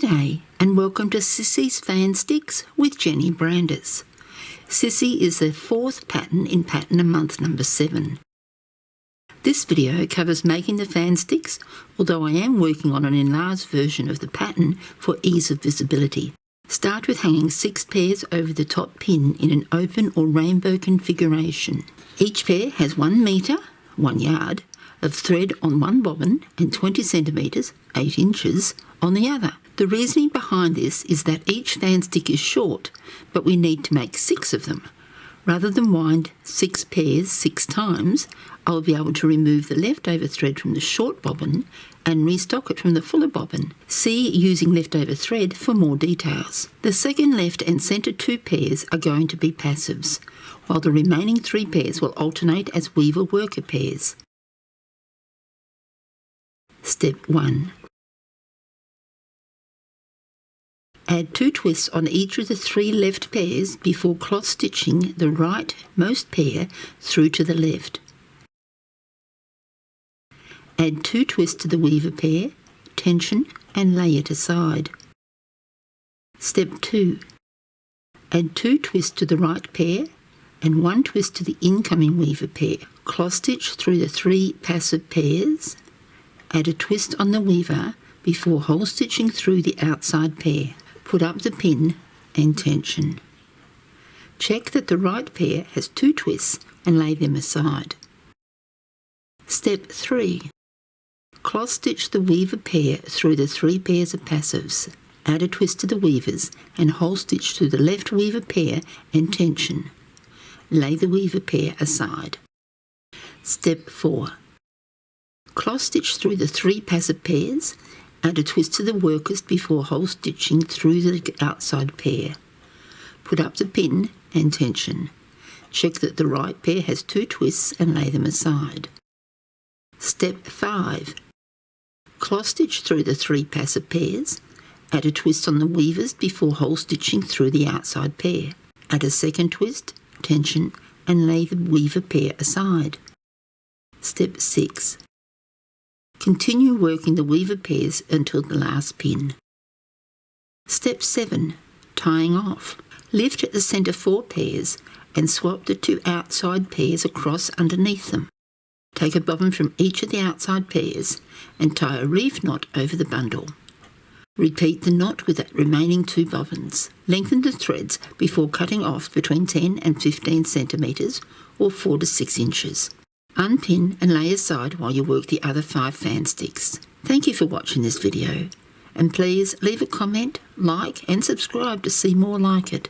G'day and welcome to Sissi's Fan Sticks with Jenny Brandis. Sissi is the fourth pattern in pattern a month number 7. This video covers making the fan sticks, although I am working on an enlarged version of the pattern for ease of visibility. Start with hanging 6 pairs over the top pin in an open or rainbow configuration. Each pair has 1 metre, 1 yard, of thread on one bobbin and 20 centimetres, 8 inches, on the other. The reasoning behind this is that each fan stick is short, but we need to make 6 of them. Rather than wind 6 pairs 6 times, I'll be able to remove the leftover thread from the short bobbin and restock it from the fuller bobbin. See using leftover thread for more details. The second left and centre 2 pairs are going to be passives, while the remaining 3 pairs will alternate as weaver worker pairs. Step 1. Add 2 twists on each of the 3 left pairs before cloth stitching the rightmost pair through to the left. Add 2 twists to the weaver pair, tension and lay it aside. Step 2. Add 2 twists to the right pair and 1 twist to the incoming weaver pair. Cloth stitch through the 3 passive pairs. Add a twist on the weaver before hole stitching through the outside pair. Put up the pin and tension. Check that the right pair has 2 twists and lay them aside. Step 3. Cloth stitch the weaver pair through the 3 pairs of passives. Add a twist to the weavers and hole stitch through the left weaver pair and tension. Lay the weaver pair aside. Step 4. Cloth stitch through the 3 passive pairs. Add a twist to the workers before hole stitching through the outside pair. Put up the pin and tension. Check that the right pair has 2 twists and lay them aside. Step 5. Cloth stitch through the 3 passive pairs. Add a twist on the weavers before hole stitching through the outside pair. Add a second twist, tension, and lay the weaver pair aside. Step 6. Continue working the weaver pairs until the last pin. Step 7. Tying off. Lift at the centre 4 pairs and swap the 2 outside pairs across underneath them. Take a bobbin from each of the outside pairs and tie a reef knot over the bundle. Repeat the knot with the remaining 2 bobbins. Lengthen the threads before cutting off between 10 and 15 centimetres or 4 to 6 inches. Unpin and lay aside while you work the other 5 fan sticks. Thank you for watching this video, and please leave a comment, like and subscribe to see more like it.